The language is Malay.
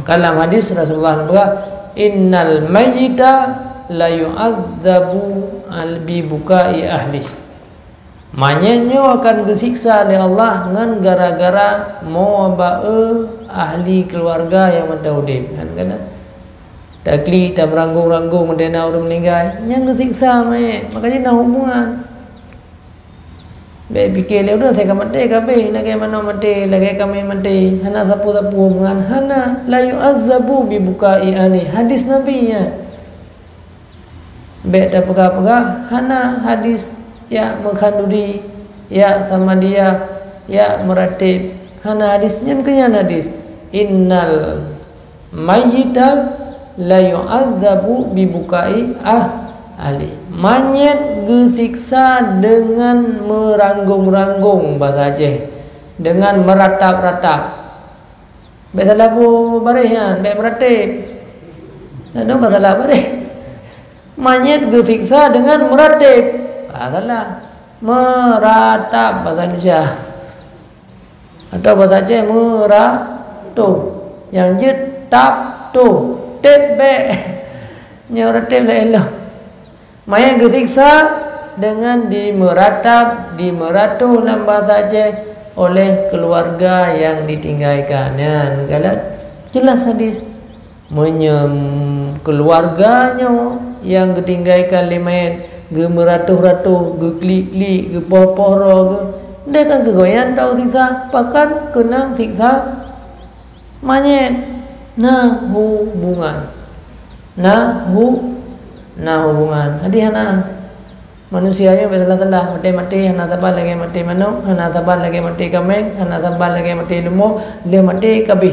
Kalam hadis Rasulullah berkata, innal mayyita la yu'adzabu bi bukai ahli. Manyanya akan disiksa oleh Allah ngan gara-gara mau bae ahli keluarga yang mendaudim kan kena takli dan meranggung-ranggung mendena orang meninggal yang disiksa makanya nak hubungan. Baik fikir le udah saya kan mati kabeh lagi mana mati lagi kami mati hana sapu-sapu hubungan hana la yu'azzabu bi bukai ahli. Hadis Nabi ya. Baik dah pegah-pegah hana hadis ya mengkanduri ya sama dia ya meratib hana hadisnya kenyan hadis innal mayyita la yu'adzabu bi bukai ahli. Mayat disiksa dengan meranggung-ranggung bahasa Aceh, dengan meratap-ratap. Bahasa labu barihan, baik meratip. Dan bahasa labu barih. Mayat disiksa dengan meratip. Salah. Meratap bahasa Indonesia. Atau bahasa Aceh meratu. Yang jet tap tu, tep be. Nyoratip la elah. Mayat disiksa dengan dimeratap, dimeratu dalam bahasa Aceh oleh keluarga yang ditinggalkannya. Kalau jelas hadis keluarganya yang ditinggalkan mayat gemeratu-ratu, geklik-klik, geporo-poro, dia kan kegoyan tahu siksa, bahkan kena siksa mayat. Nah hubungan, nah hubungan. Jadi hana manusianya bersalah-salah mati-mati hana tabal lagi mati manuk, hana tabal lagi mati kameng, hana tabal lagi mati lembu, dia mati kabeh.